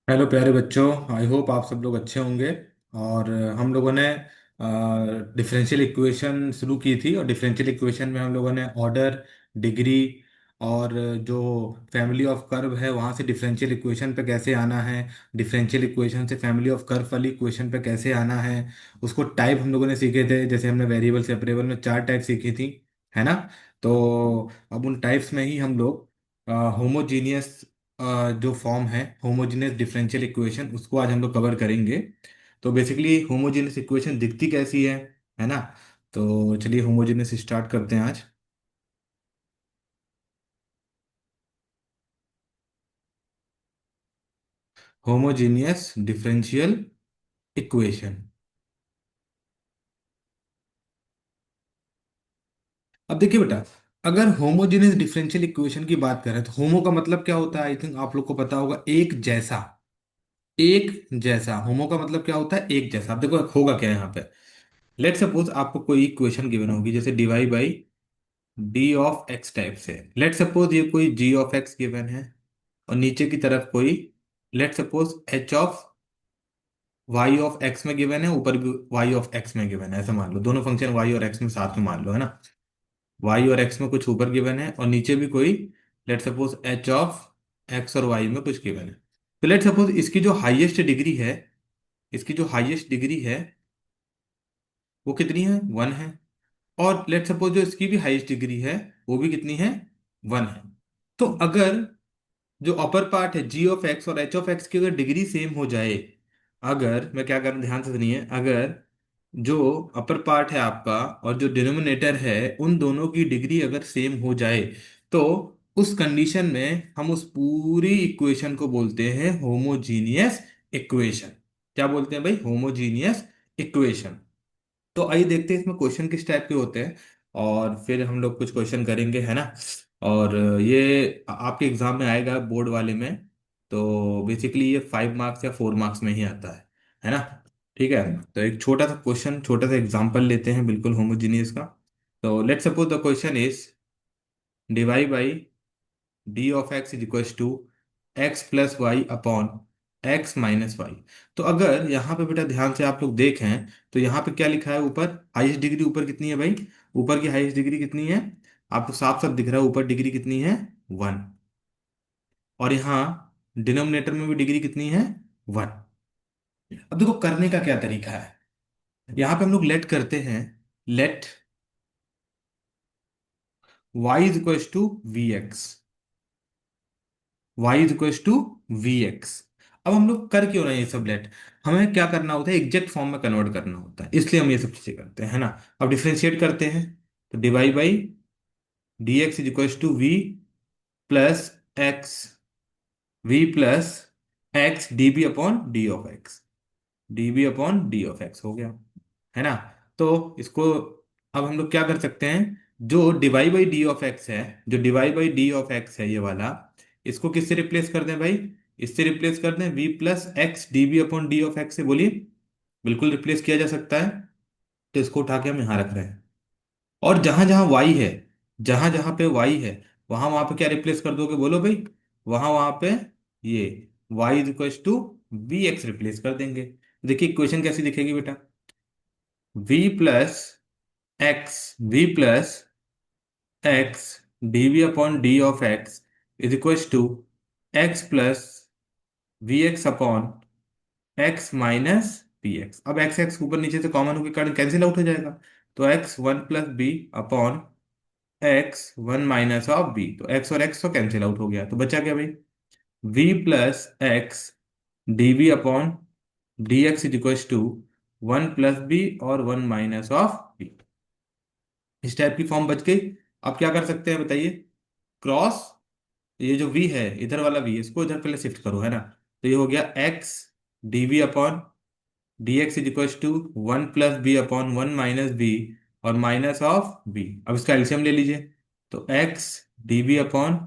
Hello प्यारे बच्चों। I hope आप सब लोग अच्छे होंगे। और हम लोगों ने डिफरेंशियल इक्वेशन शुरू की थी, और डिफरेंशियल इक्वेशन में हम लोगों ने ऑर्डर, डिग्री और जो फैमिली ऑफ कर्व है वहाँ से डिफरेंशियल इक्वेशन पे कैसे आना है, डिफरेंशियल इक्वेशन से फैमिली ऑफ कर्व वाली इक्वेशन पे कैसे आना है, उसको टाइप हम लोगों ने सीखे थे। जैसे हमने वेरिएबल सेपरेबल में चार टाइप सीखी थी, है ना। तो अब उन टाइप्स में ही हम लोग होमोजीनियस जो फॉर्म है, होमोजेनियस डिफरेंशियल इक्वेशन, उसको आज हम लोग कवर करेंगे। तो बेसिकली होमोजेनियस इक्वेशन दिखती कैसी है ना। तो चलिए होमोजेनियस स्टार्ट करते हैं आज। Homogeneous differential equation. अब देखिए बेटा, अगर होमोजेनियस डिफरेंशियल इक्वेशन की बात करें तो होमो का मतलब क्या होता है, आई थिंक आप लोग को पता होगा, एक जैसा। एक जैसा होमो का मतलब क्या होता है, एक जैसा। अब देखो होगा क्या यहाँ पे। लेट सपोज आपको कोई इक्वेशन गिवन होगी, जैसे divide by d of x type से। लेट सपोज ये कोई जी ऑफ एक्स गिवन है, और नीचे की तरफ कोई let suppose h of y of x में गिवन है, ऊपर भी वाई ऑफ एक्स में गिवन है। ऐसा मान लो दोनों फंक्शन वाई और एक्स में साथ में मान लो, है ना। वाई और एक्स में कुछ ऊपर गिवन है, और नीचे भी कोई let suppose h of x और वाई में कुछ गिवन है। तो लेट सपोज इसकी जो हाईएस्ट डिग्री है, इसकी जो हाईएस्ट डिग्री है वो कितनी है, वन है। और लेट सपोज जो इसकी भी हाईएस्ट डिग्री है वो भी कितनी है, वन है। तो अगर जो अपर पार्ट है जी ऑफ एक्स और एच ऑफ एक्स की अगर डिग्री सेम हो जाए, अगर मैं क्या कर ध्यान से सुनिए, अगर जो अपर पार्ट है आपका और जो डिनोमिनेटर है उन दोनों की डिग्री अगर सेम हो जाए, तो उस कंडीशन में हम उस पूरी इक्वेशन को बोलते हैं होमोजीनियस इक्वेशन। क्या बोलते हैं भाई, होमोजीनियस इक्वेशन। तो आइए देखते हैं इसमें क्वेश्चन किस टाइप के होते हैं, और फिर हम लोग कुछ क्वेश्चन करेंगे, है ना। और ये आपके एग्जाम में आएगा बोर्ड वाले में। तो बेसिकली ये 5 मार्क्स या 4 मार्क्स में ही आता है ना। ठीक है, तो एक छोटा सा क्वेश्चन, छोटा सा एग्जांपल लेते हैं बिल्कुल होमोजीनियस का। तो let suppose the question is divide by d of x is equal to x plus y upon x minus y. तो अगर यहाँ पे बेटा ध्यान से आप लोग देखें, तो यहाँ पे क्या लिखा है, ऊपर हाईएस्ट डिग्री ऊपर कितनी है भाई, ऊपर की हाईएस्ट डिग्री कितनी है, आपको साफ साफ दिख रहा है ऊपर डिग्री कितनी है, वन। और यहाँ डिनोमिनेटर में भी डिग्री कितनी है, वन। अब देखो करने का क्या तरीका है, यहाँ पे हम लोग लेट करते हैं, let y is equal to v x, y is equal to v x. अब हम लोग कर क्यों रहे हैं ये सब लेट, हमें क्या करना होता है, एग्जैक्ट फॉर्म में कन्वर्ट करना होता है, इसलिए हम ये सब चीजें करते हैं, है ना। अब डिफरेंशिएट करते हैं, तो divide by d x is equal to v plus x, v plus x d b upon d of x, d b upon d of x हो गया, है ना। तो इसको अब हम लोग क्या कर सकते हैं, जो divide by d of x है, जो divide by d of x है ये वाला, इसको किससे रिप्लेस कर दें भाई, इससे रिप्लेस कर दें v plus x d b upon d of x से, बोलिए। बिल्कुल रिप्लेस किया जा सकता है। तो इसको उठा के हम यहाँ रख रहे हैं, और जहां जहां वाई है, जहां जहां पे वाई है, वहां वहां पे क्या रिप्लेस कर दोगे, बोलो भाई। वहां वहां पे ये y is equal to v x replace कर देंगे। देखिए इक्वेशन कैसी दिखेगी बेटा, v plus x, v plus x d v upon d of x is equal to x plus v x upon x minus p x. अब x x ऊपर नीचे से कॉमन होकर कारण कैंसिल आउट हो जाएगा, तो x one plus b upon x one minus of b. तो एक्स और एक्स तो कैंसिल आउट हो गया, तो बचा क्या भाई, v plus x d v upon d x is equal to one plus b और वन माइनस ऑफ बी। इस टाइप की फॉर्म बच गई। अब क्या कर सकते हैं बताइए, क्रॉस, ये जो v है इधर वाला v, इसको इधर पहले शिफ्ट करो, है ना। तो ये हो गया x d v upon d x is equal to one plus b upon one minus b और माइनस ऑफ b। अब इसका एलसीएम ले लीजिए, तो x d v upon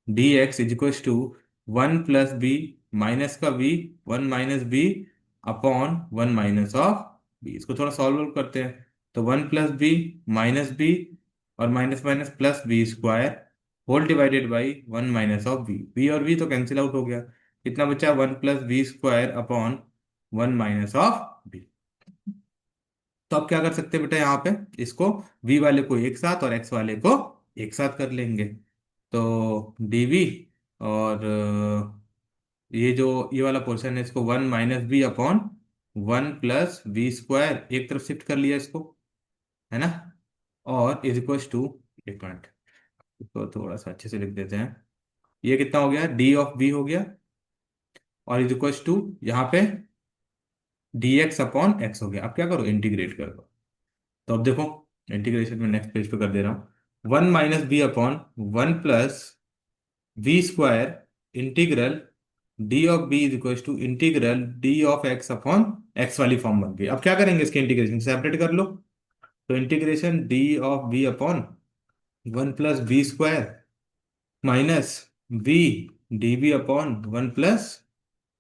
d x is equal to one plus b minus का v, one minus b upon one minus of b। इसको थोड़ा solve करते हैं, तो one plus b minus b और minus minus plus b square whole divided by one minus of b. B और b तो cancel out हो गया, कितना बचा, 1 + v² अपॉन 1 - तो आप क्या कर सकते हैं बेटा, यहाँ पे इसको v वाले को एक साथ और x वाले को एक साथ कर लेंगे। तो dv, और ये वाला पोर्शन है, इसको 1 - b अपॉन 1 + v² एक तरफ शिफ्ट कर लिया इसको, है ना। और इज इक्वल टू, एक मिनट, इसको थोड़ा सा अच्छे से लिख देते हैं। ये कितना हो गया, d(v) हो गया, और इज इक्वल टू यहाँ पे dx/x हो गया। अब क्या करो, इंटीग्रेट कर दो। तो अब देखो, इंटीग्रेशन में नेक्स्ट पेज पे कर दे रहा हूँ। 1 - b upon 1 + v² integral d(b) is equal to integral d(x) upon x वाली फॉर्म बन गई। अब क्या करेंगे, इसके इंटीग्रेशन सेपरेट कर लो। तो integration d(b) upon 1 + v² minus v db upon 1 +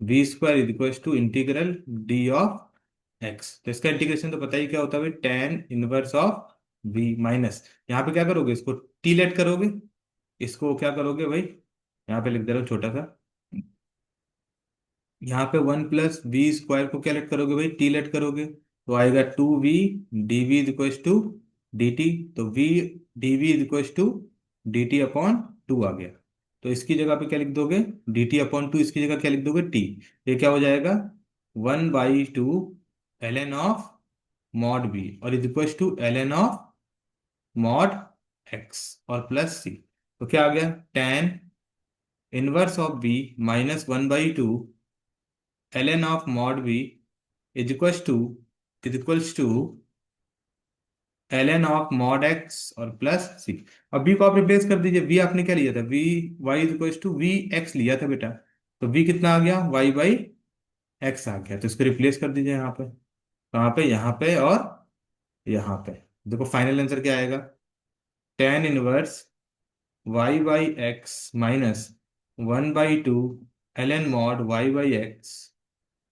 v² is equal to integral d(x). तो इसका इंटीग्रेशन तो पता ही क्या होता है भाई, tan 1 ऑफ v माइनस, यहाँ पे क्या करोगे, इसको टी लेट करोगे, इसको क्या करोगे भाई, यहाँ पे लिख दे रहा हूँ छोटा सा, यहाँ पे 1 + v² को क्या लेट करोगे भाई, टी लेट करोगे, तो आएगा 2v dv is equal to dt। तो v dv is equal to dt upon 2 आ गया। तो इसकी जगह पे क्या लिख दोगे, dt/2, इसकी जगह क्या लिख दोगे, t। ये क्या हो जाएगा, 1/2 ln ऑफ मॉड b, और is equal to ln of mod x, और प्लस c। तो क्या आ गया, tan 1 of b minus 1/2 ln of mod b is equals to ln of mod x और प्लस c। अब b को आप रिप्लेस कर दीजिए, v आपने क्या लिया था, v y is to v x लिया था बेटा। तो v कितना आ गया, y/x आ गया। तो इसको रिप्लेस कर दीजिए यहाँ पे, कहाँ पे, यहाँ पे और यहाँ पे। देखो फाइनल आंसर क्या आएगा, tan 1 y/x माइनस 1/2 ln मॉड y/x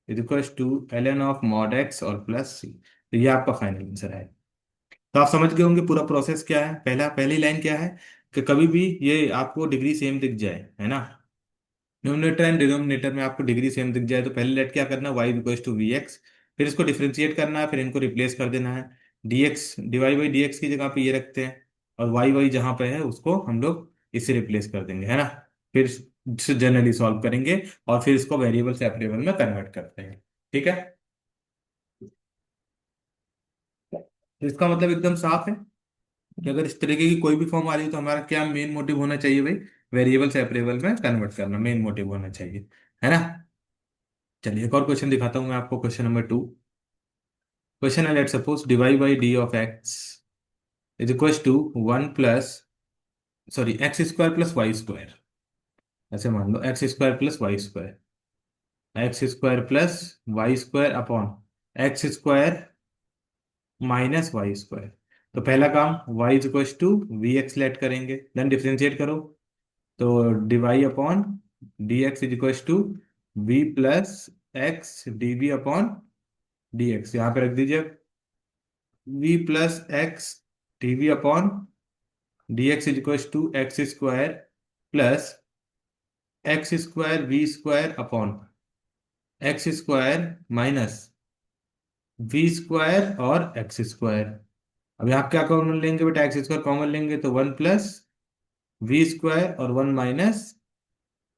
is equal to ln of mod x और प्लस c। तो ये आपका फाइनल आंसर है। तो आप समझ गए होंगे पूरा प्रोसेस क्या है। पहली लाइन क्या है, कि कभी भी ये आपको डिग्री सेम दिख जाए, है ना, न्यूमरेटर एंड डिनोमिनेटर में आपको डिग्री सेम दिख जाए, तो पहले लेट क्या करना है, y equal to v x, फिर इसको डिफरेंशिएट करना है, फिर इनको रिप्लेस कर देना है। dx, dy/dx की जगह पे ये रखते हैं, और y जहाँ पे है उसको हम लोग इससे रिप्लेस कर देंगे, है ना। फिर जनरली सॉल्व करेंगे, और फिर इसको वेरिएबल सेपरेबल में कन्वर्ट करते हैं। ठीक है, तो इसका मतलब एकदम साफ है कि अगर इस तरीके की कोई भी फॉर्म आ रही है तो हमारा क्या मेन मोटिव होना चाहिए भाई, वेरिएबल सेपरेबल में कन्वर्ट करना मेन मोटिव होना चाहिए, है ना। चलिए एक और क्वेश्चन दिखाता हूँ मैं आपको, क्वेश्चन नंबर 2। क्वेश्चन है, let suppose dy/d(x) is equal to 1 + ऐसे मान लो x² + y² -y²। तो पहला काम y is equal to v x let करेंगे, देन डिफरेंशिएट करो। तो dy/dx is equal to v+x dv/dx, यहाँ पे रख दीजिए, v+x dv/dx is equal to x² minus v² और x²। अब यहाँ क्या कॉमन लेंगे बेटा, x² कॉमन लेंगे, तो 1 + v² और 1 -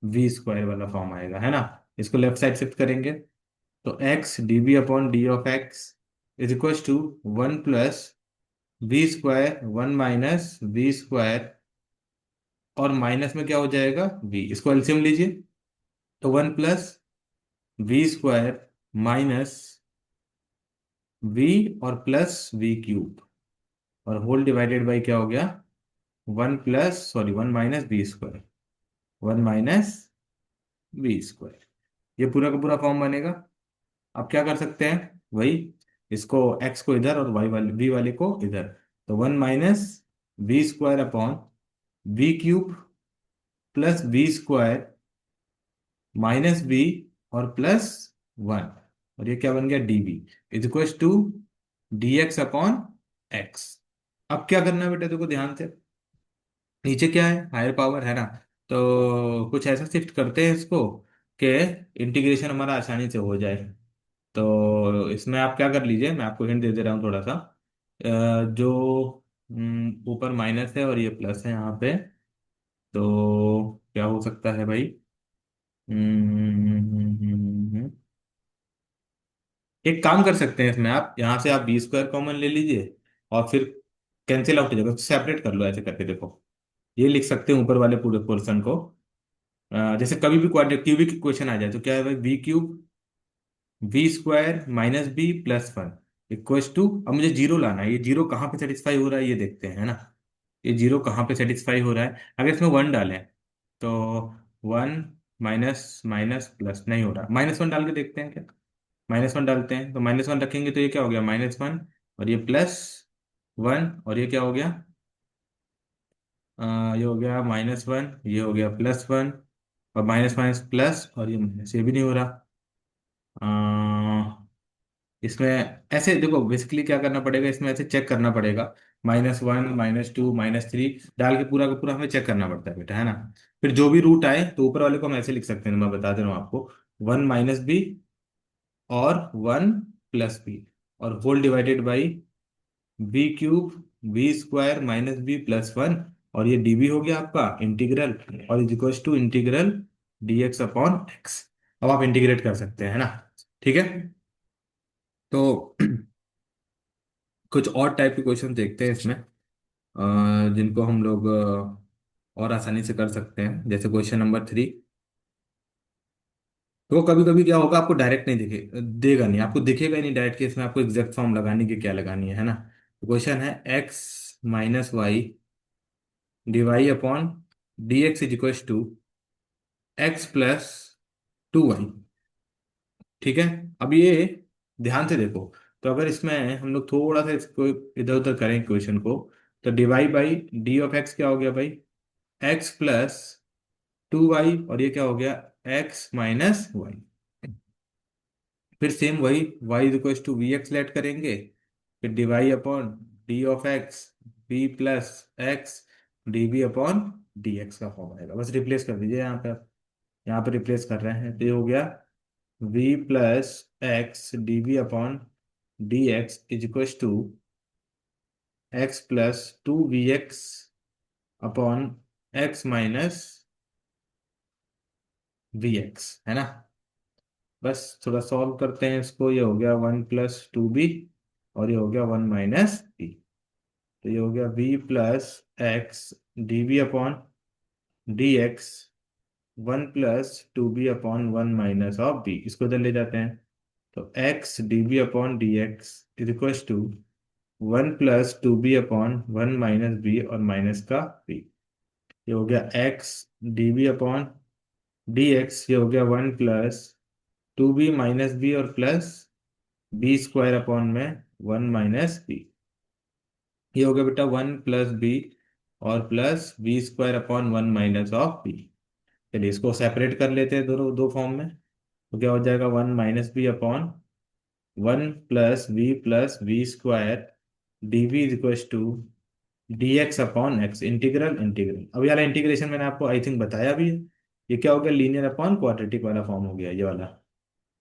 v² वाला फॉर्म आएगा, है ना। इसको लेफ्ट साइड शिफ्ट करेंगे, तो x dv/d(x) is equal to 1 + v², 1 - v², और माइनस में क्या हो जाएगा, v। इसको एलसीएम लीजिए, तो 1 + v² माइनस v और प्लस v³ और होल डिवाइडेड बाई क्या हो गया, 1 - v², 1 - v²। ये पूरा का पूरा फॉर्म बनेगा। अब क्या कर सकते हैं, वही इसको x को इधर और v वाले को इधर, तो 1 - v² upon v³ plus v² minus v और प्लस 1, और ये क्या बन गया, dv is equal to dx/x। अब क्या करना है बेटा, देखो ध्यान से, नीचे क्या है, हायर पावर है ना, तो कुछ ऐसा शिफ्ट करते हैं इसको, के इंटीग्रेशन हमारा आसानी से हो जाए। तो इसमें आप क्या कर लीजिए, मैं आपको हिंट दे दे रहा हूँ थोड़ा सा। जो ऊपर माइनस है और ये प्लस है यहाँ पे, तो क्या हो सकता है भाई? एक काम कर सकते हैं इसमें, आप यहाँ से आप बी स्क्वायर कॉमन ले लीजिए और फिर कैंसिल आउट हो जाएगा, सेपरेट कर लो ऐसे करके, देखो ये लिख सकते हैं ऊपर वाले पूरे पोर्शन को। जैसे कभी भी क्यूबिक इक्वेशन आ जाए तो क्या है भाई, b cube v square minus b plus one equals to, अब मुझे जीरो लाना है, ये जीरो कहाँ पे सेटिस्फाई हो रहा है ये देखते हैं, है ना। ये जीरो कहाँ पे सेटिस्फाई हो रहा है, अगर इसमें वन डालें तो वन माइनस माइनस प्लस नहीं हो रहा, माइनस वन डाल के देखते हैं क्या। माइनस वन डालते हैं तो माइनस वन रखेंगे तो ये क्या हो गया, माइनस वन, और ये प्लस वन, और ये क्या हो गया, ये हो गया माइनस वन, ये हो गया प्लस वन, और माइनस माइनस प्लस, और ये माइनस, ये भी नहीं हो रहा। इसमें ऐसे देखो, बेसिकली क्या करना पड़ेगा, इसमें ऐसे चेक करना पड़ेगा, minus one minus two minus three डाल के पूरा का पूरा हमें चेक करना पड़ता है बेटा, है ना। फिर जो भी रूट आए तो ऊपर वाले को हम ऐसे लिख सकते हैं, मैं बता दे रहा हूँ आपको, वन माइनस बी और वन प्लस बी, और whole divided by b cube b square minus b plus one, और ये डीबी हो गया आपका इंटीग्रल, और is equal to integral d x upon x. अब आप इंटीग्रेट कर सकते हैं, है ना। ठीक है, तो कुछ और टाइप के क्वेश्चन देखते हैं इसमें, जिनको हम लोग और आसानी से कर सकते हैं, जैसे क्वेश्चन नंबर थ्री। तो कभी कभी क्या होगा, आपको डायरेक्ट नहीं दिखे देगा नहीं, आपको दिखेगा ही नहीं डायरेक्ट कि इसमें आपको एग्जैक्ट फॉर्म लगानी कि क्या लगानी है ना। क्वेश्चन है x minus y d y upon d x is equal to x plus two y. ठीक है, अब ये ध्यान से देखो, तो अगर इसमें हम लोग थोड़ा सा इसको इधर उधर करें क्वेश्चन को, तो Dibai by d of x क्या हो गया भाई, एक्स प्लस टू वाई, और ये क्या हो गया, एक्स माइनस वाई। फिर सेम वही y is equal to v x let करेंगे, फिर d y upon d of x b plus x d b upon d x का फॉर्म आएगा, बस रिप्लेस कर दीजिए यहाँ पे, यहाँ पे रिप्लेस कर रहे हैं तो ये हो गया v plus x d b upon d x is equal to x plus two v x upon x minus v x, है ना। बस थोड़ा सॉल्व करते हैं इसको, ये हो गया वन प्लस टू बी, और ये हो गया वन माइनस बी, तो ये हो गया b plus x d b upon d x one plus two b upon one minus of b, इसको इधर ले जाते हैं, तो x d b upon d x is equal to one plus two b upon one minus b और minus का b, ये हो गया x d b upon d x, ये हो गया one plus two b minus b और plus b square upon में वन माइनस बी, ये हो गया बेटा वन प्लस बी और plus b square upon one minus of b. चलिए इसको सेपरेट कर लेते हैं दोनों दो फॉर्म में, तो क्या हो जाएगा, one minus b upon one plus b square d b is equal to d x upon x, integral integral, अब यार इंटीग्रेशन मैंने आपको आई थिंक बताया भी है, ये क्या हो गया, लीनियर अपॉन क्वाड्रेटिक वाला फॉर्म हो गया ये वाला,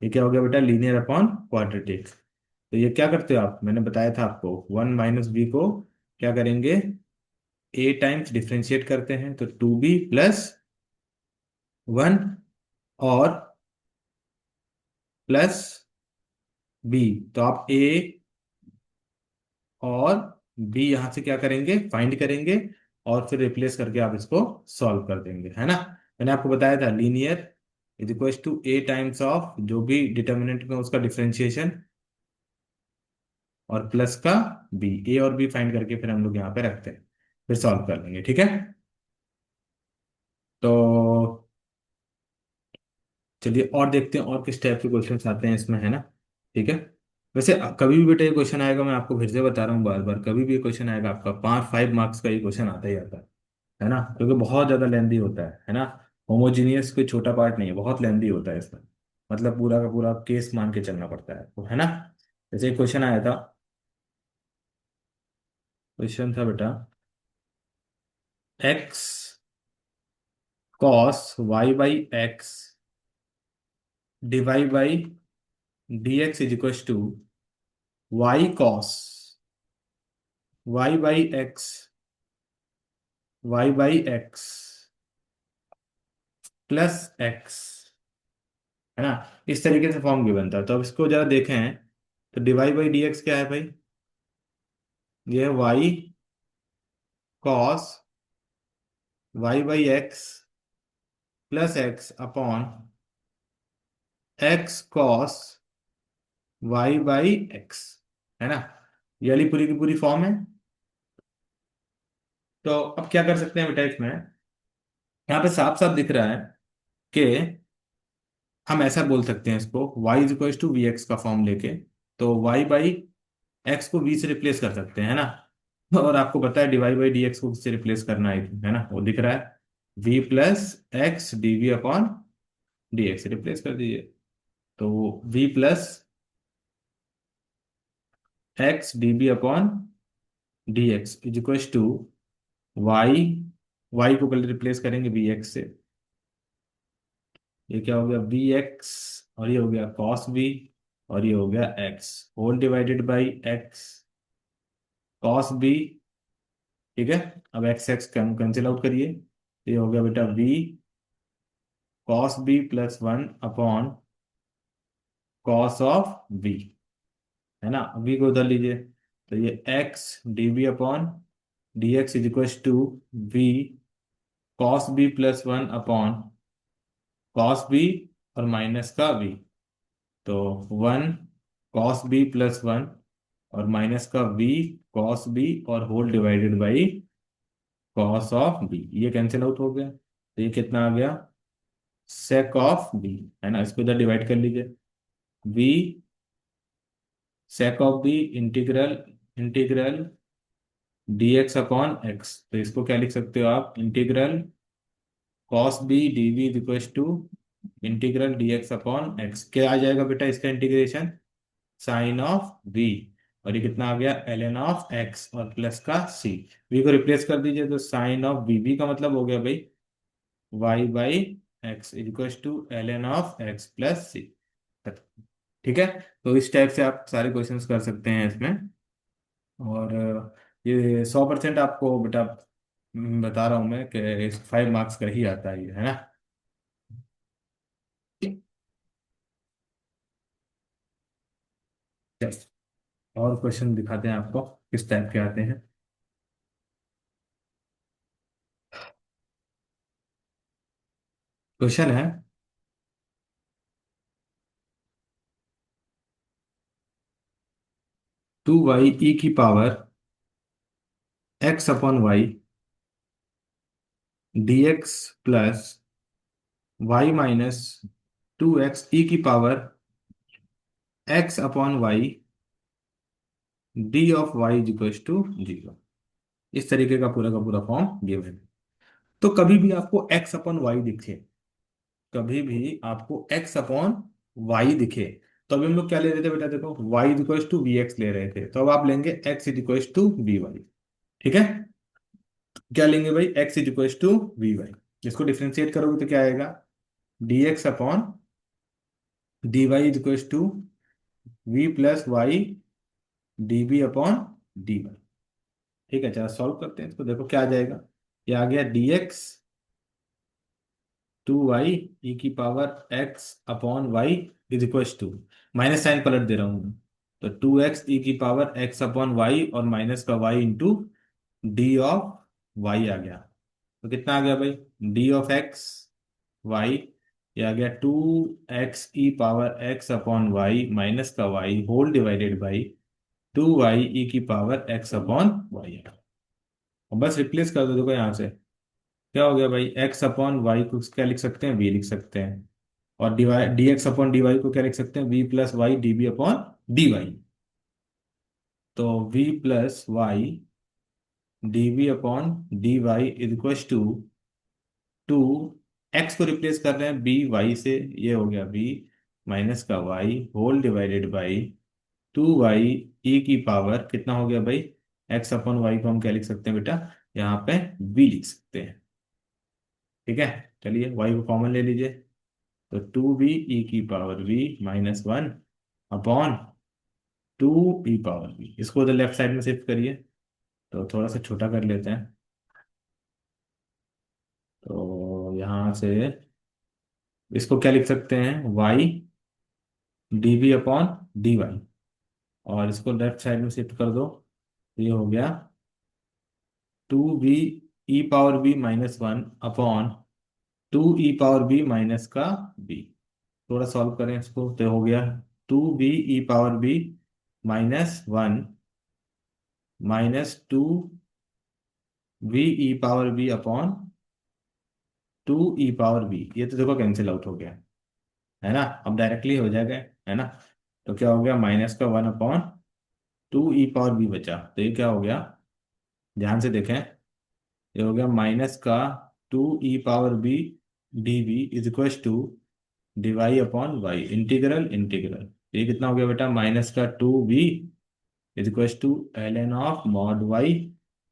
ये क्या हो गया बेटा, लीनियर अपॉन क्वाड्रेटिक। तो ये क्या करते हो आप, मैंने बताया था आपको, वन माइनस बी को क्या करेंगे, ए टाइम्स डिफ्रेंशिएट करते हैं तो टू बी प्लस वन और प्लस बी, तो आप ए और बी यहां से क्या करेंगे, फाइंड करेंगे, और फिर रिप्लेस करके आप इसको सॉल्व कर देंगे, है ना। मैंने आपको बताया था linear is equal to a times of जो भी डिटर्मिनेंट में उसका डिफरेंशिएशन और प्लस का बी, ए और बी फाइंड करके फिर हम लोग यहाँ पे रखते हैं, फिर सॉल्व कर लेंगे, ठीक है। तो चलिए और देखते हैं और किस टाइप के क्वेश्चन आते हैं इसमें, है ना। ठीक है, वैसे कभी भी बेटा ये क्वेश्चन आएगा, मैं आपको फिर से बता रहा हूँ बार बार, कभी भी ये क्वेश्चन आएगा आपका पाँच फाइव मार्क्स का ये क्वेश्चन आता ही आता है ना, क्योंकि बहुत ज्यादा लेंदी होता है ना। होमोजीनियस कोई छोटा पार्ट नहीं है, बहुत लेंदी होता है इसमें, मतलब पूरा का पूरा केस मान के चलना पड़ता है आपको, है ना। जैसे एक क्वेश्चन आया था, क्वेश्चन था बेटा x cos y by x divide by d x is equal to y cos y by x, y by x plus x, है ना। इस तरीके से फॉर्म भी बनता है। तो अब इसको जरा देखें, तो डिवाइड बाई डी एक्स क्या है भाई, ये है y cos y by x plus x upon x cos y by x, है ना। ये वाली पूरी की पूरी फॉर्म है। तो अब क्या कर सकते हैं बेटा इसमें, यहाँ पे साफ साफ दिख रहा है कि हम ऐसा बोल सकते हैं इसको y is equal to v x का फॉर्म लेके, तो y बाई एक्स को v से रिप्लेस कर सकते हैं, है ना। और आपको पता है डिवाइड बाई डी एक्स को किससे रिप्लेस करना है ना, वो दिख रहा है, v plus x d v upon d x replace कर दीजिए। तो v plus x d b upon d x is equal to y, y को कल रिप्लेस करेंगे वी एक्स से, ये क्या हो गया वी एक्स, और ये हो गया कॉस वी, और ये हो गया x whole divided by x cos b. ठीक है, अब एक्स एक्स कैंसिल आउट करिए, तो ये हो गया बेटा v cos b plus one upon cos of b, है ना। वी को उधर लीजिए, तो ये x d b upon d x is equal to v cos b plus one upon cos b और माइनस का बी, तो one cos b plus one और माइनस का बी कॉस बी और whole divided by cos of b, ये cancel out हो गया, तो ये कितना आ गया सेक ऑफ बी, है ना। इसको इधर डिवाइड कर लीजिए, b sec of b integral integral d x upon x, तो इसको क्या लिख सकते हो आप, integral cos b d v equal to integral d x upon x, क्या आ जाएगा बेटा इसका इंटीग्रेशन, साइन ऑफ वी, और ये कितना आ गया एल एन ऑफ एक्स और प्लस का सी, वी को रिप्लेस कर दीजिए, तो साइन ऑफ वी, वी का मतलब हो गया भाई y by x equal to l n of x plus c. ठीक है, तो इस टाइप से आप सारे क्वेश्चंस कर सकते हैं इसमें। और ये 100% आपको बेटा बता रहा हूँ मैं कि 5 मार्क्स का ही आता है ये, है ना। Yes. और क्वेश्चन दिखाते हैं आपको किस टाइप के आते हैं। क्वेश्चन है 2y ई की power x upon y d x plus y minus 2x e की power x upon y d of y equal to 0। इस तरीके का पूरा फॉर्म गिवन है। तो कभी भी आपको x अपॉन वाई दिखे, कभी भी आपको x अपॉन वाई दिखे, तो अभी हम लोग क्या ले रहे थे बेटा, देखो y equal to v x ले रहे थे, तो अब आप लेंगे x equal to v y. ठीक है, क्या लेंगे भाई, x equal to v y, इसको डिफ्रेंशिएट करोगे तो क्या आएगा, d x upon d y equal to v plus y d b upon d y. ठीक है, चलो सॉल्व करते हैं इसको, देखो क्या आ जाएगा, ये आ गया डी एक्स 2y ई की power x upon y is equal to, minus sign पलट दे रहा हूँ मैं, तो 2x ई की पावर x अपॉन वाई और माइनस का y into d of y आ गया, तो कितना आ गया भाई डी ऑफ एक्स वाई, ये आ गया 2x e power x upon y minus का y whole divided by 2y e की पावर x अपॉन वाई। अब बस रिप्लेस कर दो, देखो यहाँ से क्या हो गया भाई, x अपॉन वाई को क्या लिख सकते हैं, v लिख सकते हैं, और d y d x upon d y को क्या लिख सकते हैं, v plus y d b upon d y, तो v plus y d b upon d y is equal to 2x को रिप्लेस कर रहे हैं b वाई से, ये हो गया b माइनस का y whole divided by 2y e की पावर कितना हो गया भाई, x अपॉन वाई को हम क्या लिख सकते हैं बेटा, यहाँ पे v लिख सकते हैं। ठीक है, चलिए y को कॉमन ले लीजिए, तो 2b e की power v-1 upon 2 e power v, इसको उधर लेफ्ट साइड में शिफ्ट करिए। तो थोड़ा सा छोटा कर लेते हैं। तो यहाँ से इसको क्या लिख सकते हैं, y dv अपॉन dy। और इसको लेफ्ट साइड में शिफ्ट कर दो, तो ये हो गया 2b e-v-1 अपॉन 2 e-v-b। थोड़ा सॉल्व करें इसको, तो हो गया 2b e-v-1 -2v-e-v upon 2 e-v। ये तो देखो कैंसिल आउट हो गया, है ना। अब डायरेक्टली हो जाएगा, है ना। तो क्या हो गया, माइनस का 1 अपॉन 2 e-v बचा। तो ये क्या हो गया, ध्यान से देखें। ये हो गया माइनस का 2 e-v dv is equal to d y upon y, integral integral. ये कितना हो गया बेटा, माइनस का 2v is equal to ln of mod y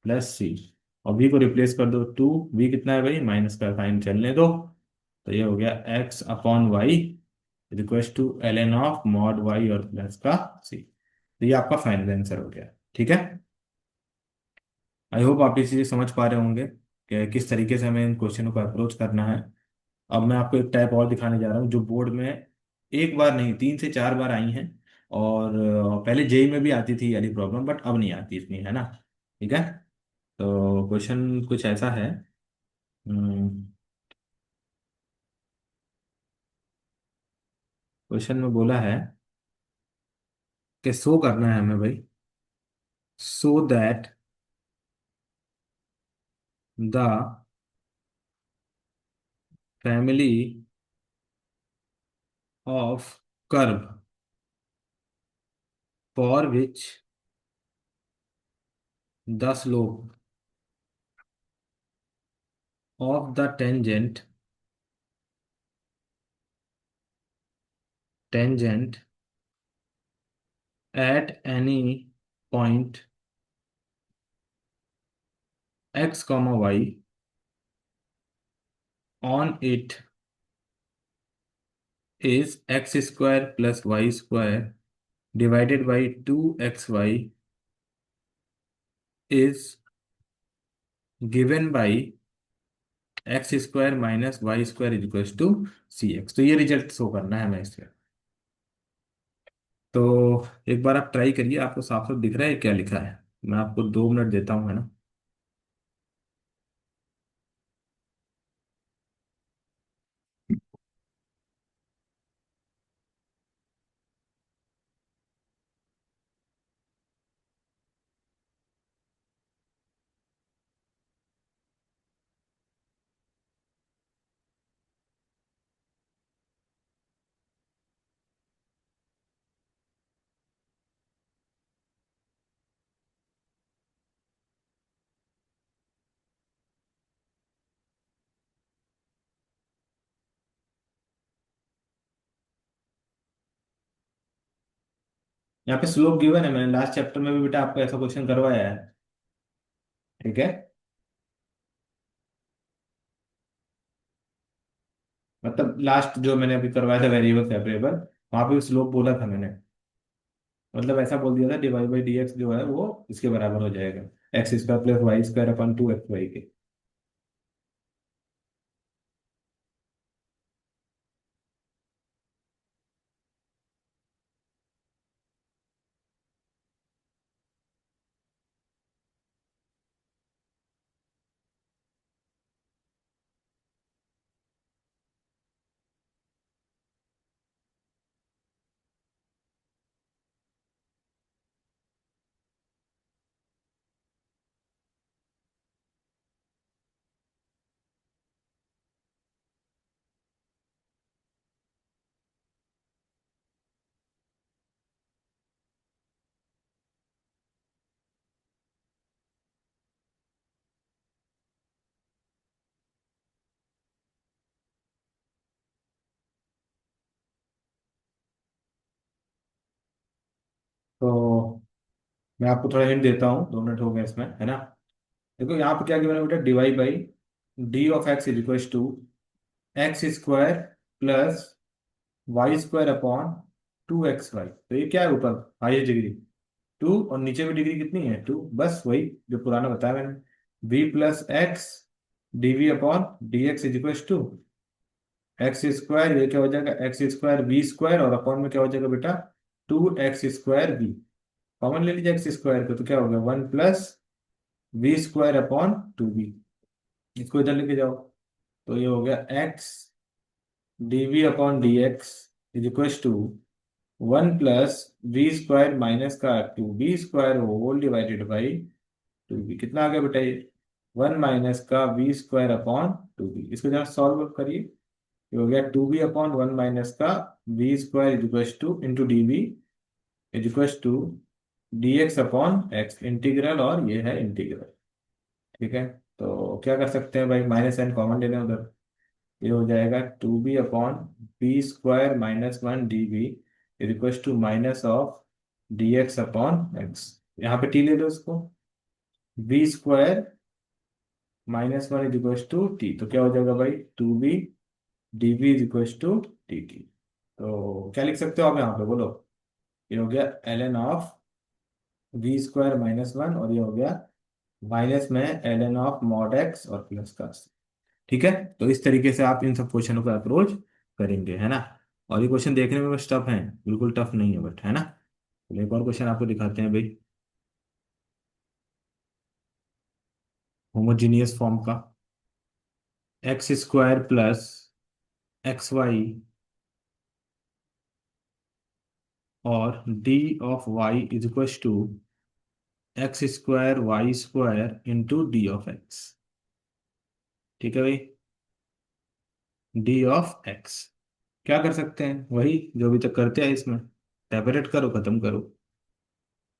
plus c. और v को रिप्लेस कर दो, 2v कितना है भाई, माइनस का साइन चलने दो। तो ये हो गया x upon y is equal to ln of mod Y और प्लस का सी। तो ये आपका फाइनल आंसर हो गया, ठीक है। आई होप आप ये चीज़ें समझ पा रहे होंगे कि किस तरीके से हमें इन क्वेश्चनों को अप्रोच करना है। अब मैं आपको एक टाइप और दिखाने जा रहा हूँ जो बोर्ड में एक बार नहीं 3 से 4 बार आई हैं। और पहले जेई में भी आती थी ये वाली प्रॉब्लम, बट अब नहीं आती इतनी, है ना। ठीक है। तो क्वेश्चन कुछ ऐसा है। क्वेश्चन में बोला है कि शो करना है हमें भाई, so that the family of curve for which the slope of the tangent at any point x comma y on it is x square plus y square divided by 2xy is given by x square minus y square is equals to cx। तो ये result show करना है हमें इसका। तो एक बार आप try करिए, आपको साफ साफ दिख रहा है क्या लिखा है। मैं आपको 2 मिनट देता हूँ, है ना। यहाँ पे स्लोप गिवन है, मैंने लास्ट चैप्टर में भी बेटा आपको ऐसा क्वेश्चन करवाया है। ठीक है। मतलब लास्ट जो मैंने अभी करवाया था वेरिएबल सेपरेबल, वहां पे स्लोप बोला था मैंने। मतलब ऐसा बोल दिया था डिवाइड बाई डी एक्स जो है वो इसके बराबर हो जाएगा, x square plus y square upon 2xy के। तो मैं आपको थोड़ा हिंट देता हूँ, 2 मिनट हो गए इसमें, है ना। देखो यहाँ पे क्या गिवन है बेटा, divide by d of x is equal to x square plus y square upon 2xy, तो ये क्या है ऊपर हाईएस्ट डिग्री 2 और नीचे भी डिग्री कितनी है 2, बस वही जो पुराना बताया मैंने। v plus x dv upon d x is equal to x square, ये क्या हो जाएगा एक्स स्क्वायर वी स्क्वायर, और अपॉन में क्या हो जाएगा बेटा 2x स्क्वायर वी। कॉमन ले लीजिए एक्स स्क्वायर को, तो क्या हो गया 1 plus v square upon 2v। इसको इधर लेके जाओ, तो ये हो गया x d v upon d x is equal to 1 plus v square minus का 2v square whole divided by 2v। कितना आ गया बेटा ये 1 माइनस का वी स्क्वायर अपॉन 2v। इसको जरा सॉल्व करिए, ये हो गया 2v अपॉन 1 माइनस का v square is equal to into d v is equal to d x upon x integral, और ये है इंटीग्रल। ठीक है, तो क्या कर सकते हैं भाई, माइनस एन कॉमन ले लें उधर, ये हो जाएगा 2b upon b square minus 1 dv is equal to minus of d x upon x. यहाँ पे टी ले लो इसको, b square -1 is equal to t, तो क्या हो जाएगा भाई 2b dv is equal to t t. तो क्या लिख सकते हो आप यहाँ पे बोलो, ये हो गया ln ऑफ वी स्क्वायर -1, और ये हो गया माइनस में ln ऑफ मॉड एक्स और प्लस का। ठीक है, तो इस तरीके से आप इन सब क्वेश्चनों का अप्रोच करेंगे, है ना। और ये क्वेश्चन देखने में बस टफ है, बिल्कुल टफ नहीं है बट, है ना। तो एक और क्वेश्चन आपको दिखाते हैं भाई, होमोजीनियस फॉर्म का, x square plus x y और d of y is equal to x square y square into d of x. ठीक है भाई, डी ऑफ एक्स क्या कर सकते हैं, वही जो अभी तक करते हैं इसमें, सेपरेट करो खत्म करो,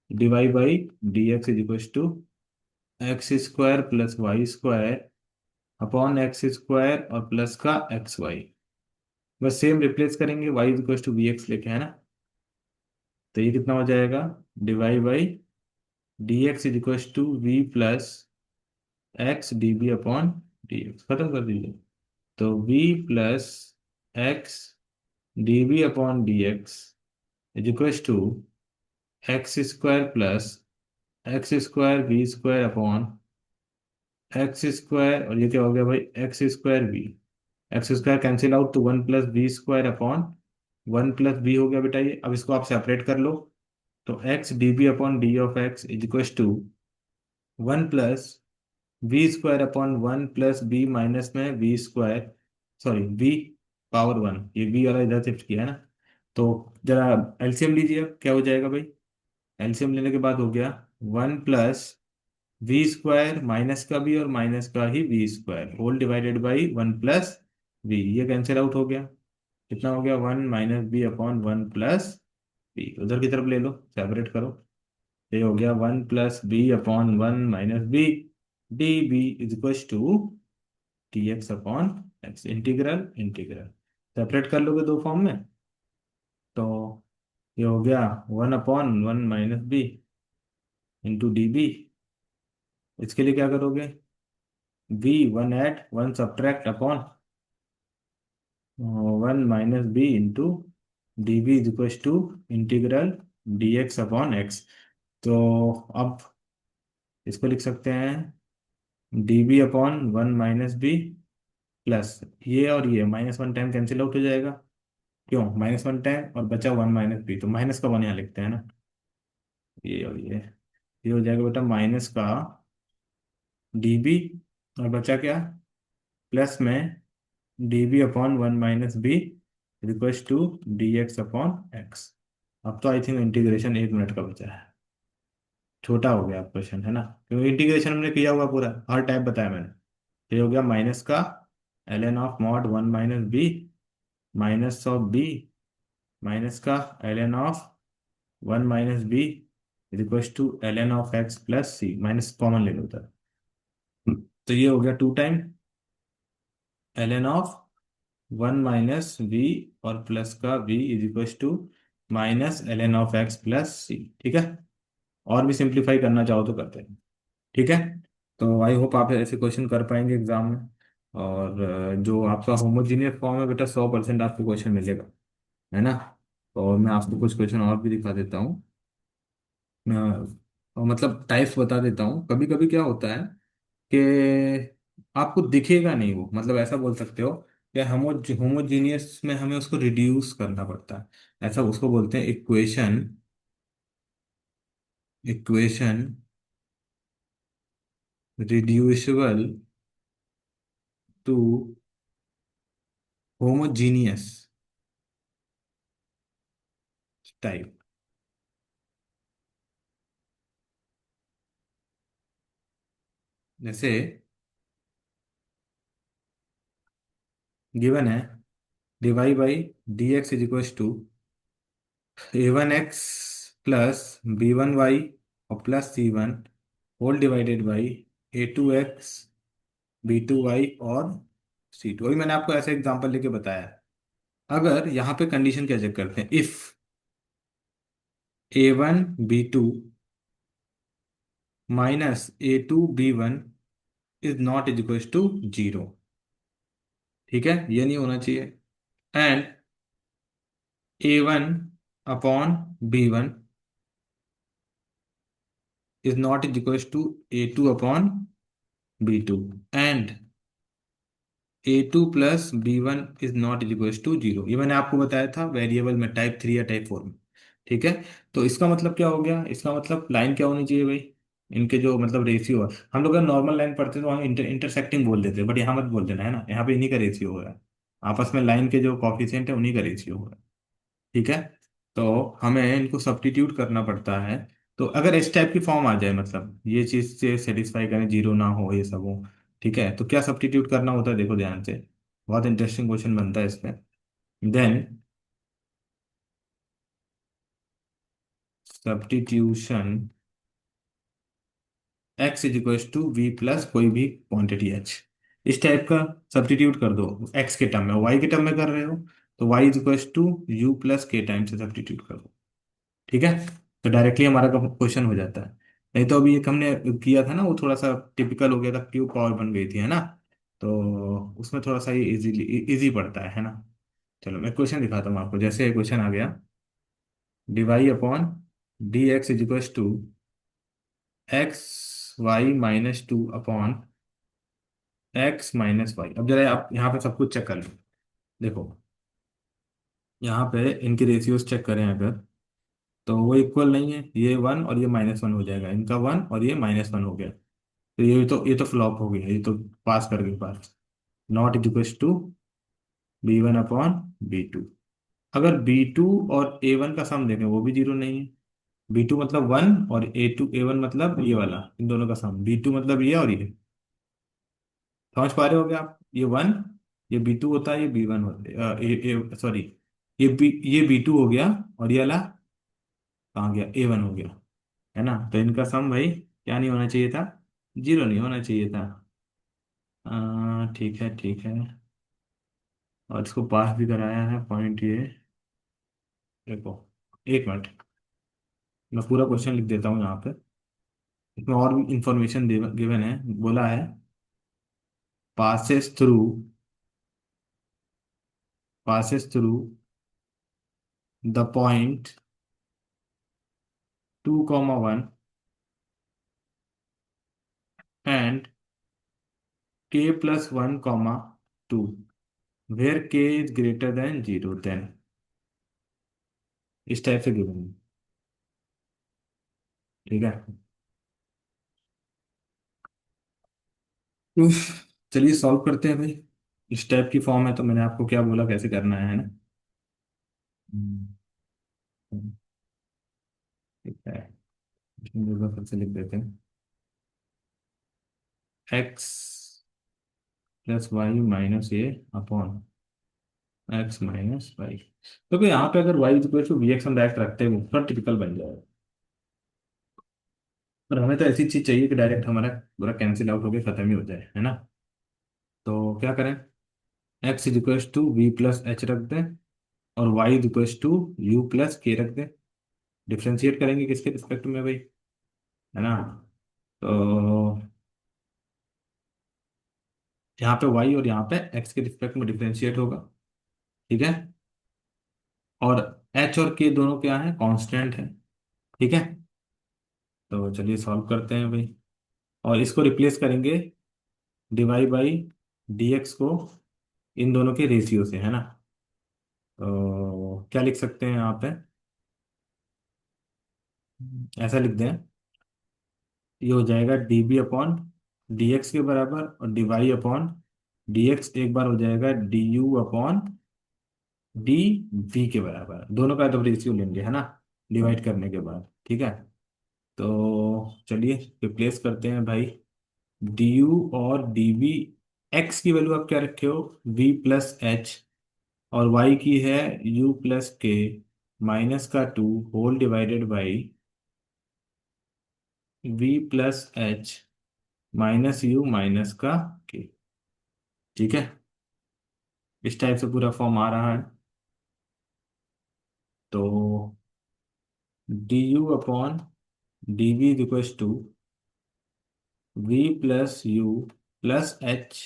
divide by d x is equal to x square plus y square upon x square और प्लस का एक्स वाई। बस सेम रिप्लेस करेंगे, y equal to v x लेके, है ना। तो ये कितना हो जाएगा, divide by d x is equal to v plus x d b upon d x, खत्म कर दीजिए। तो v plus x d b upon d x is equal to x square plus x square v square upon x square, और ये क्या हो गया भाई x square v. X square cancel out, तो 1 plus b square upon 1 plus b हो गया बेटा ये। अब इसको आप सेपरेट कर लो, तो x d b upon d of x is equal to 1 plus b square upon 1 plus b minus में b square, sorry b power 1, ये बी वाला इधर शिफ्ट किया है ना। तो जरा एलसीएम लीजिए, अब क्या हो जाएगा भाई, एलसीएम लेने के बाद हो गया 1 प्लस वी स्क्वायर माइनस का भी और माइनस का ही v square whole divided by 1 plus b, ये कैंसिल आउट हो गया। कितना हो गया 1 - बी अपॉन 1 प्लस बी, उधर की तरफ ले लो सेपरेट करो, ये हो गया 1 + b upon 1 - b, d b is equal to t x upon x integral integral. Separate कर लोगे दो फॉर्म में, तो ये हो गया 1/1 - बी इंटू डी बी। इसके लिए क्या करोगे, b 1 add 1 subtract upon 1 - b into d b is equal to integral d x upon x. तो अब इसको लिख सकते हैं d b upon 1 - b plus ये और ये -1 टाइम कैंसिल आउट हो जाएगा, क्यों -1 टाइम और बचा 1 - बी, तो माइनस का 1 यहाँ लिखते हैं ना, ये और ये हो जाएगा बेटा माइनस का डी बी, और बचा क्या प्लस में d b upon 1 - b equals to d x upon x. अब तो आई थिंक इंटीग्रेशन 1 मिनट का बचा है, छोटा हो गया क्वेश्चन, है ना, क्योंकि इंटीग्रेशन हमने किया हुआ पूरा, हर टाइप बताया मैंने। ये हो गया माइनस का ln of mod 1 - b minus of b minus का ln of 1 - b is equals to ln of x plus c, minus common ले लो उधर। तो ये हो गया 2 टाइम ln ऑफ 1 - बी और प्लस का b is equals to minus ln of x plus c. ठीक है, और भी सिंप्लीफाई करना चाहो तो करते हैं। ठीक है, तो आई होप आप ऐसे क्वेश्चन कर पाएंगे एग्जाम में। और जो आपका होमोजीनियस फॉर्म है बेटा 100% आपको क्वेश्चन मिलेगा। है ना। और मैं आपको कुछ क्वेश्चन और भी दिखा देता हूँ। और मतलब टाइप्स बता देता हूँ। कभी कभी क्या होता है कि आपको दिखेगा नहीं वो, मतलब ऐसा बोल सकते हो कि होमोजीनियस में हमें उसको रिड्यूस करना पड़ता है, ऐसा उसको बोलते हैं equation. Equation reducible to homogeneous type. जैसे गिवन है d y by d x is equal to A1x plus B1y और plus C1 whole divided by A2x B2y और C2। अभी मैंने आपको ऐसे एग्जांपल लेके बताया है। अगर यहाँ पे कंडीशन क्या चेक करते हैं, if A1 B2 minus A2 B1 is not is equal to zero. ठीक है, ये नहीं होना चाहिए। And A1 upon B1 is not is equal to A2 upon B2। And A2 plus B1 is not is equal to zero. ये मैंने आपको बताया था वेरिएबल में, टाइप 3 या टाइप 4 में। ठीक है। तो इसका मतलब क्या हो गया, इसका मतलब लाइन क्या होनी चाहिए भाई, इनके जो मतलब रेशियो है। हम लोग अगर नॉर्मल लाइन पढ़ते हैं तो हम इंटरसेक्टिंग बोल देते हैं, बट यहाँ मत बोल देना, है ना। यहाँ पे इन्हीं का रेशियो हो रहा है, आपस में लाइन के जो कॉफिशिएंट है उन्हीं का रेशियो हो रहा है। ठीक है। तो हमें इनको सब्स्टिट्यूट करना पड़ता है। तो अगर इस टाइप की फॉर्म आ जाए, मतलब ये चीज से सेटिस्फाई करें, जीरो ना हो, ये सब हो, ठीक है, तो क्या सब्स्टिट्यूट करना होता है, देखो ध्यान से। बहुत इंटरेस्टिंग क्वेश्चन बनता है इसमें। Then substitution x is equal to v plus कोई भी क्वांटिटी एच, इस टाइप का सब्स्टिट्यूट कर दो। एक्स के टर्म में, वाई के टर्म में कर रहे हो तो y is equal to u plus k time से सब्स्टिट्यूट कर दो। ठीक है। तो डायरेक्टली हमारा क्वेश्चन हो जाता है। नहीं तो अभी एक हमने किया था ना, वो थोड़ा सा टिपिकल हो गया था, क्यों पावर बन गई थी, है ना। तो उसमें थोड़ा सा ये इजीली इजी पड़ता है ना। चलो मैं क्वेश्चन दिखाता हूँ आपको। जैसे क्वेश्चन आ गया, d y upon d x is equal to x y - 2 upon x - y। अब जरा आप यहाँ पे सब कुछ चेक कर लो। देखो यहाँ पे इनके रेशियोज चेक करें अगर, तो वो इक्वल नहीं है, ये 1 और ये -1 हो जाएगा, इनका 1 और ये -1 हो गया। तो ये तो फ्लॉप हो गया, ये तो पास कर गई बात। Not equal to B1 upon B2। अगर B2 और A1 का सम देखें वो भी जीरो नहीं है। B2 मतलब 1 और A1 मतलब ये वाला, इन दोनों का सम। B2 मतलब ये और ये, समझ पा रहे होगे आप। ये 1, ये B2 होता है, ये B1 होता है, सॉरी, ये B2 हो गया, और ये वाला कहाँ गया, A1 हो गया, है ना। तो इनका सम भाई क्या नहीं होना चाहिए था, जीरो नहीं होना चाहिए था। ठीक है, ठीक है। और इसको पास भी कराया है पॉइंट ये। देखो, एक मिनट, मैं पूरा क्वेश्चन लिख देता हूँ यहाँ पे। इसमें और भी इंफॉर्मेशन गिवन है। बोला है passes through passes through the point 2,1 and k + 1, 2 where k is greater than zero, then, इस टाइप से गिवन है। ठीक है। उफ, चलिए सॉल्व करते हैं भाई। इस टाइप की फॉर्म है तो मैंने आपको क्या बोला कैसे करना है ना। हम्म, ठीक है। इसमें एक बार फिर से लिख देते हैं, x + y - a upon x - y। तो फिर यहाँ पे अगर y equal to v x हम डायरेक्ट रखते हैं, थोड़ा टिपिकल बन जाएगा। पर हमें तो ऐसी चीज चाहिए कि डायरेक्ट हमारा पूरा कैंसिल आउट होकर खत्म ही हो जाए, है ना। तो क्या करें, x is equal to v plus h रख दें, और y is equal to u plus k रख दें। डिफ्रेंशिएट करेंगे किसके रिस्पेक्ट में भाई, है ना। तो यहाँ पे y और यहाँ पे x के रिस्पेक्ट में डिफ्रेंशिएट होगा। ठीक है। और एच और के दोनों क्या है, कांस्टेंट है। ठीक है, तो चलिए सॉल्व करते हैं भाई। और इसको रिप्लेस करेंगे डिवाई बाई dx को इन दोनों के रेशियो से, है ना। तो क्या लिख सकते हैं यहाँ पे, ऐसा लिख दें, ये हो जाएगा db अपॉन dx के बराबर, और डिवाई अपॉन dx एक बार हो जाएगा du अपॉन डी वी के बराबर। दोनों का जब रेशियो लेंगे, है ना, डिवाइड करने के बाद। ठीक है, तो चलिए रिप्लेस करते हैं भाई। डी यू और डी वी, एक्स की वैल्यू आप क्या रखे हो, v प्लस एच, और y की है u प्लस के माइनस का 2 whole divided by v plus h minus u minus का के। ठीक है, इस टाइप से पूरा फॉर्म आ रहा है। तो d u upon d v is equal to v plus u plus h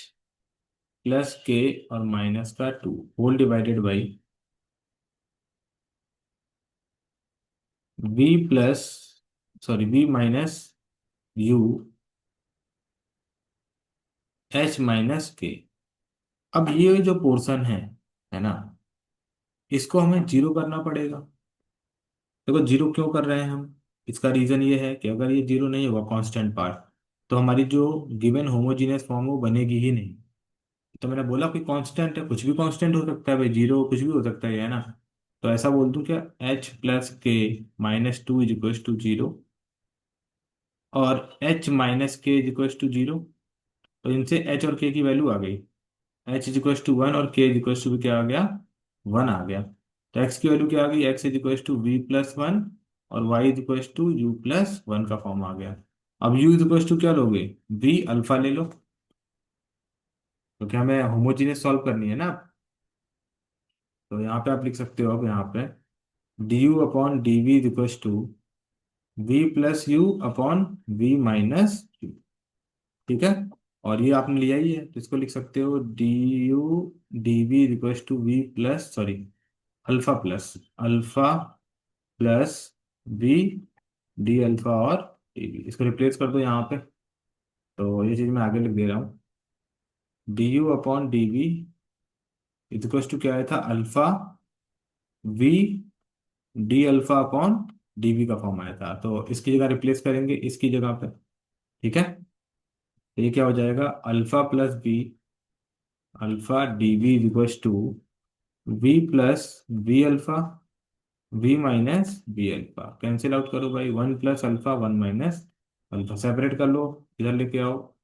plus k और माइनस का 2 whole divided by v plus, sorry, v minus u h minus k. अब ये जो पोर्शन है ना, इसको हमें जीरो करना पड़ेगा। देखो जीरो क्यों कर रहे हैं हम, इसका रीजन ये है कि अगर ये जीरो नहीं होगा कांस्टेंट पार्ट, तो हमारी जो गिवन होमोजीनियस फॉर्म वो बनेगी ही नहीं। तो मैंने बोला कि कांस्टेंट है, कुछ भी कांस्टेंट हो सकता है भाई, जीरो कुछ भी हो सकता है ना। तो ऐसा बोल दूं क्या, h plus k minus two is equal to zero, और h minus k is equal to zero. तो इनसे एच और के की वैल्यू आ गई, h is equal to one और के इज इक्वल टू भी क्या आ गया, वन आ गया। तो एक्स की वैल्यू क्या आ गई, x is equal to v plus one, और y is equal to u plus one का फॉर्म आ गया। अब यू इज इक्वल टू क्या लोगे, वी अल्फा ले लो, क्योंकि हमें होमोजीनियस सॉल्व करनी है ना। तो यहाँ पे आप लिख सकते हो, अब यहाँ पे d u upon d v is equal to v plus u upon v minus u. ठीक है, और ये आपने लिया ही है, तो इसको लिख सकते हो d u d v is equal to v plus, sorry, alpha plus alpha plus b d alpha और डी बी। इसको रिप्लेस कर दो यहाँ पे, तो ये चीज़ मैं आगे लिख दे रहा हूँ। D u upon d v equal to क्या आया था, alpha v d alpha upon d v का फॉर्म आया था, तो इसकी जगह रिप्लेस करेंगे इसकी जगह पे। ठीक है, तो ये क्या हो जाएगा, alpha plus b alpha d v equal to v plus b alpha v minus b alpha. Cancel out करो भाई, one plus alpha one minus alpha, separate कर लो, इधर लेके आओ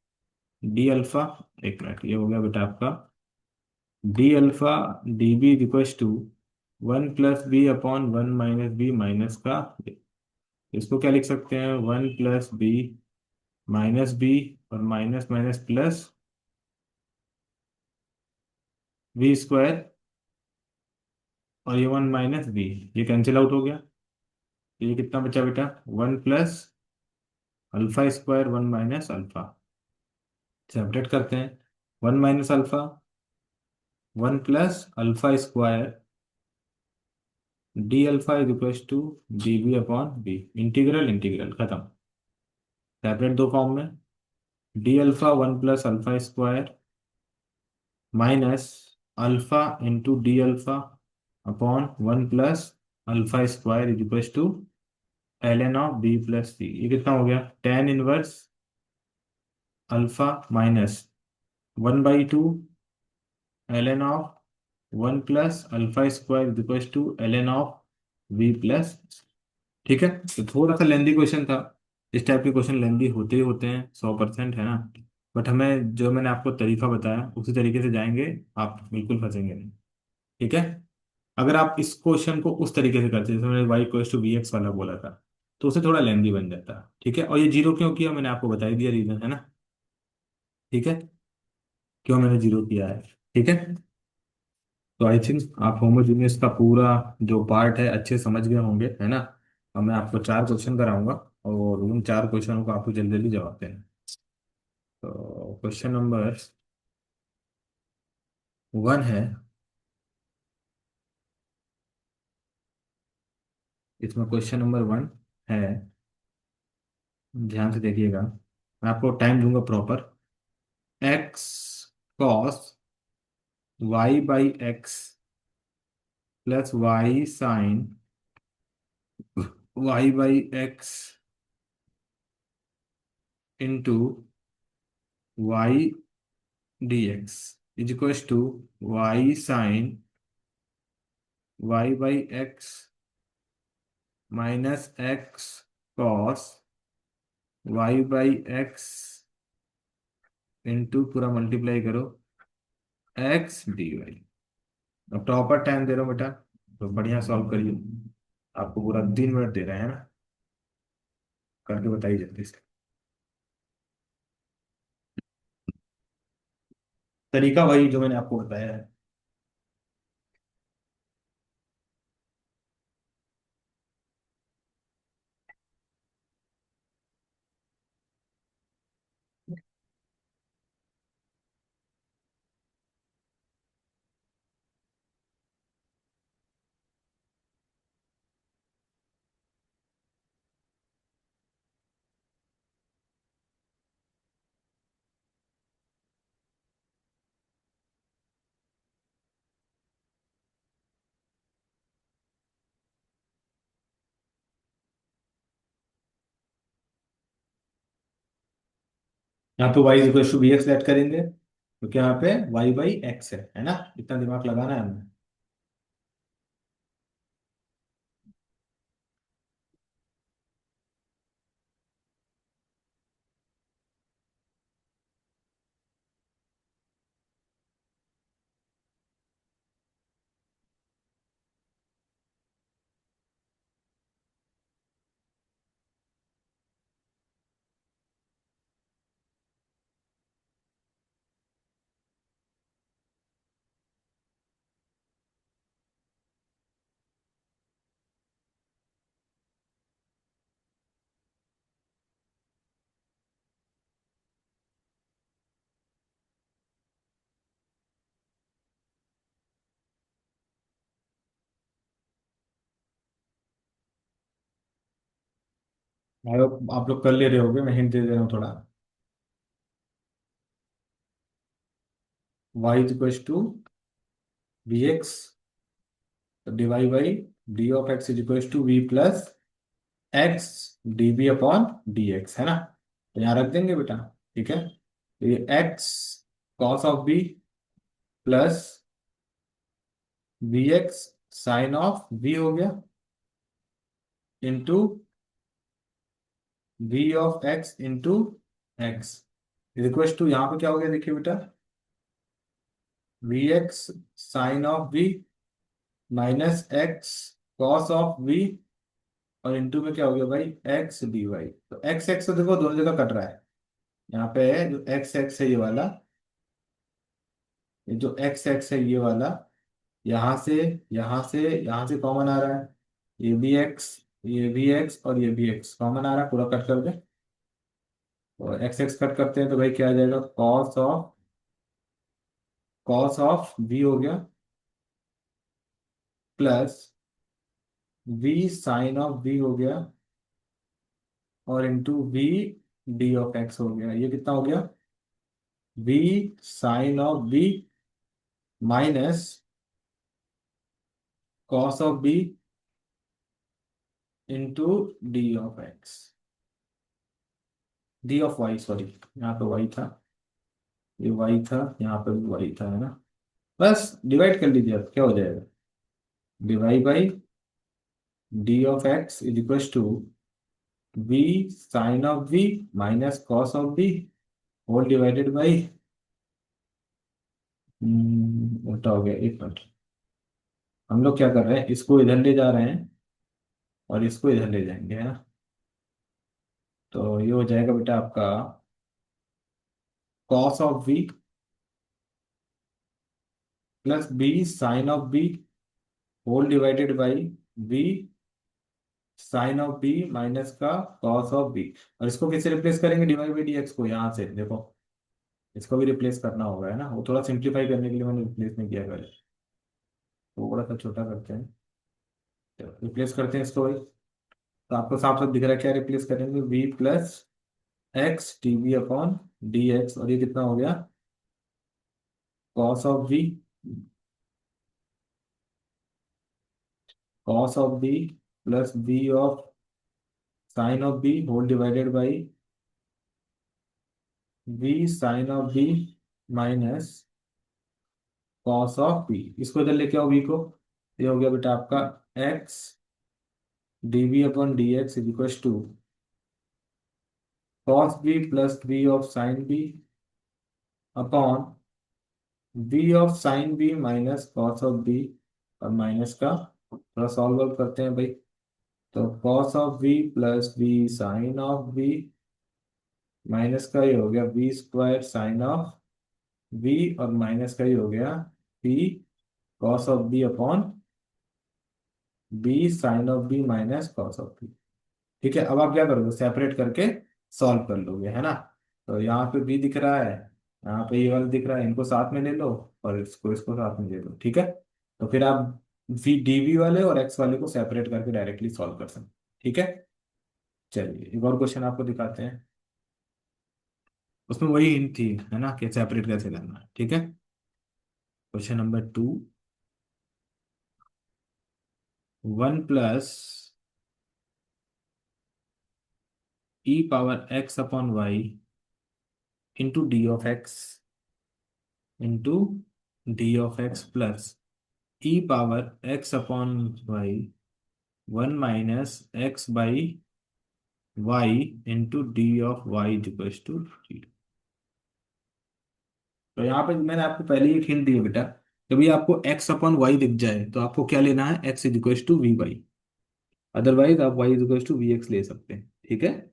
डी अल्फा। एक मिनट, ये हो गया बेटा आपका d alpha d b equal to one plus b upon one minus b minus का, इसको क्या लिख सकते हैं, one plus b minus b और minus minus plus b square, और ये वन माइनस बी, ये कैंसिल आउट हो गया। तो ये कितना बचा बेटा, one plus alpha square one minus alpha. Separate करते हैं, one minus alpha one plus alpha square d alpha is equal to d b upon b, integral integral खत्म। सेपरेट दो फॉर्म में, d alpha one plus alpha square minus alpha into d alpha upon one plus alpha square is equal to l n of b plus c. ये कितना हो गया, tan inverse alpha minus one by two l n of one plus alpha square is equal to l n of v plus. ठीक है, तो थोड़ा सा lengthy question था। इस टाइप के क्वेश्चन लेंदी होते ही होते हैं, 100% है ना। बट हमें जो मैंने आपको तरीका बताया उसी तरीके से जाएंगे, आप बिल्कुल फंसेंगे नहीं। ठीक है, अगर आप इस क्वेश्चन को उस तरीके से करते जैसे मैंने y equals to v x वाला बोला था, तो उसे थोड़ा लेंदी बन जाता। ठीक है, और ये जीरो क्यों किया मैंने आपको बता ही दिया, रीजन है ना। ठीक है, क्यों मैंने जीरो किया है। ठीक है, तो आई थिंक आप होमोजीनियस का पूरा जो पार्ट है अच्छे समझ गए होंगे, है ना। अब मैं आपको चार क्वेश्चन कराऊंगा, और उन चार क्वेश्चनों को आपको जल्दी जल्दी जवाब देना है। तो क्वेश्चन नंबर वन है, इसमें क्वेश्चन नंबर 1 है, ध्यान से देखिएगा, मैं आपको टाइम दूंगा proper. X cos y by x plus y sine y by x into y d x is equals to y sine y by x minus x cos y by x into पूरा multiply करो x d y. अब proper time दे रहा हूँ बेटा, तो बढ़िया solve करिए। आपको पूरा 3 मिनट दे रहे हैं ना, करके बताइए जल्दी से। तरीका वही जो मैंने आपको बताया है। यहाँ पे y equal to b x let करेंगे, क्योंकि यहाँ पे वाई बाई एक्स है ना, इतना दिमाग लगाना है हमें। आप लोग कर ले रहे होगे, मैं हिंट दे दे रहा हूँ थोड़ा। Y equal to b x divide by d of x is equal to v plus x d b upon d x, है ना। तो यहाँ रख देंगे बेटा, ठीक है। तो ये x cos of b plus v x sine of b हो गया, into v of x into x request to, यहाँ पे क्या हो गया देखिए बेटा, v x sine of v minus x cos of v, और इंटू में क्या हो गया भाई, एक्स डी वाई। तो एक्स एक्स तो देखो दोनों जगह कट रहा है। यहाँ पे जो एक्स एक्स है ये वाला, ये जो एक्स एक्स है ये वाला, यहाँ से यहाँ से कॉमन आ रहा है। ये भी एक्स, ये भी एक्स और ये भी एक्स कॉमन आ रहा है, पूरा कट कर दे। और एक्स एक्स कट करते हैं तो भाई क्या आ जाएगा, कॉस ऑफ वी हो गया plus v sine of v हो गया, और into v d of x हो गया। ये कितना हो गया, v sine of v minus cos of b into d of x, d of y sorry, यहाँ पे वाई था, ये वाई था, यहाँ पे भी वाई था, है ना। बस डिवाइड कर लीजिए, अब क्या हो जाएगा, divide by d of x is equal to v sine of v minus cos of b whole divided by, उल्टा हो गया, एक मिनट। हम लोग क्या कर रहे हैं, इसको इधर ले जा रहे हैं और इसको इधर ले जाएंगे, है ना। तो ये हो जाएगा बेटा आपका cos of v plus b sine of b whole divided by b sine of b minus का कॉस ऑफ बी। और इसको कैसे रिप्लेस करेंगे, डिवाइड बाई डी एक्स को, यहाँ से देखो, इसको भी रिप्लेस करना होगा, है ना। वो थोड़ा सिंप्लीफाई करने के लिए मैंने रिप्लेस नहीं किया, पहले थोड़ा सा छोटा करते हैं। तो रिप्लेस करते हैं इसको भाई। तो आपको साफ साफ दिख रहा है क्या रिप्लेस करेंगे, v plus x d v upon d x, और ये कितना हो गया, cos of v, cos of b plus v of sine of b whole divided by v sine of b minus cos of b। इसको इधर लेके आओ v को, ये हो गया बेटा आपका x d v upon d x is equal to cos b plus v of sine b upon v of sine b minus cos of b, और माइनस का थोड़ा सॉल्व आउट करते हैं भाई। तो cos of v plus v sine of v minus का ये हो गया v square sine of v, और माइनस का ये हो गया v cos of b upon b sine of b minus cos of b। ठीक है, अब आप क्या करोगे, सेपरेट करके सॉल्व कर लोगे, है ना। तो यहाँ पे b दिख रहा है, यहाँ पे ये वाला दिख रहा है, इनको साथ में ले लो और इसको इसको साथ में ले लो, ठीक है। तो फिर आप v dv वाले और x वाले को सेपरेट करके डायरेक्टली सॉल्व कर सकते, ठीक है। चलिए एक और क्वेश्चन आपको दिखाते हैं, उसमें वही हिंट थी, है ना, कि सेपरेट कैसे करना है, ठीक है। Question number 2, 1 plus e power x upon y into d of x into d of x plus e power x upon y 1 - x/y into d of y equals to 0। तो यहाँ पे मैंने आपको पहले ही एक हिंट दी है बेटा, कभी आपको x अपॉन वाई दिख जाए तो आपको क्या लेना है, x is equals to v y, otherwise आप y is equals to v x ले सकते हैं, ठीक है।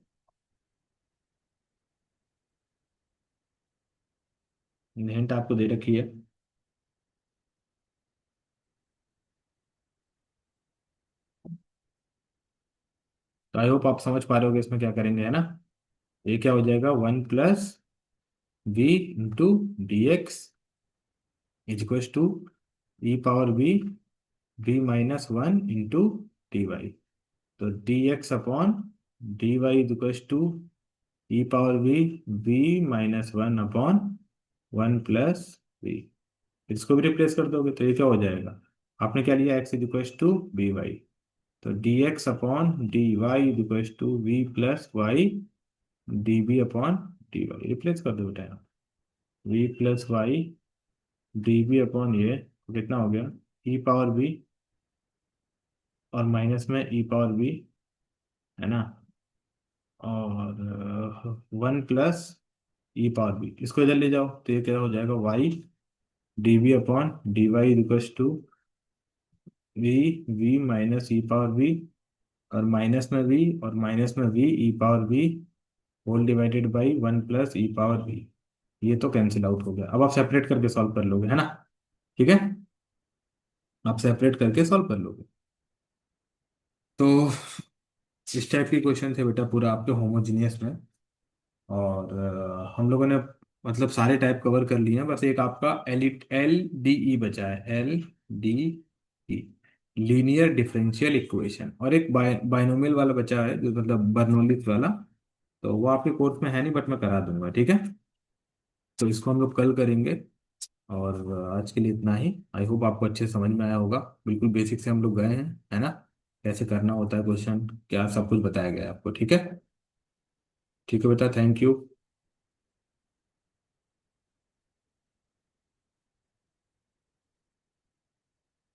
हिंट आपको दे रखी है। तो आई होप आप समझ पा रहे होगे इसमें क्या करेंगे, है ना। ये क्या हो जाएगा, 1 + v into d x is equals to e power v v - 1 into d y. तो d x upon d y is equals to e power v v - 1 upon 1 + v। इसको भी रिप्लेस कर दोगे तो ये क्या हो जाएगा, आपने क्या लिया, x is equals to v y. तो d x upon d y is equals to v plus y d b upon d y, replace कर दो बेटा यहाँ, v plus y d b upon ये तो कितना हो गया, ई पावर v, और माइनस में ई पावर v, है ना, और 1 + ई पावर v, इसको इधर ले जाओ तो ये क्या हो जाएगा, y d b upon d y equals to v v - e power v, और माइनस में v, और माइनस में v e power v whole divided by 1 + e power v। ये तो कैंसिल आउट हो गया, अब आप सेपरेट करके सॉल्व कर लोगे, है ना, ठीक है। आप सेपरेट करके सॉल्व कर लोगे। तो इस टाइप के क्वेश्चन थे बेटा पूरा आपके होमोजीनियस में, और हम लोगों ने मतलब सारे टाइप कवर कर लिए हैं, बस एक आपका एल डी ई बचा है, L D E, linear differential equation, और एक बाइनोमियल वाला बचा है जो मतलब बर्नौलीज वाला। तो वो आपके कोर्स में है नहीं, बट मैं करा दूंगा, ठीक है। तो इसको हम लोग कल करेंगे, और आज के लिए इतना ही। आई होप आपको अच्छे से समझ में आया होगा, बिल्कुल बेसिक से हम लोग गए हैं, है ना, कैसे करना होता है क्वेश्चन, क्या सब कुछ बताया गया है आपको, ठीक है। ठीक है बेटा, थैंक यू।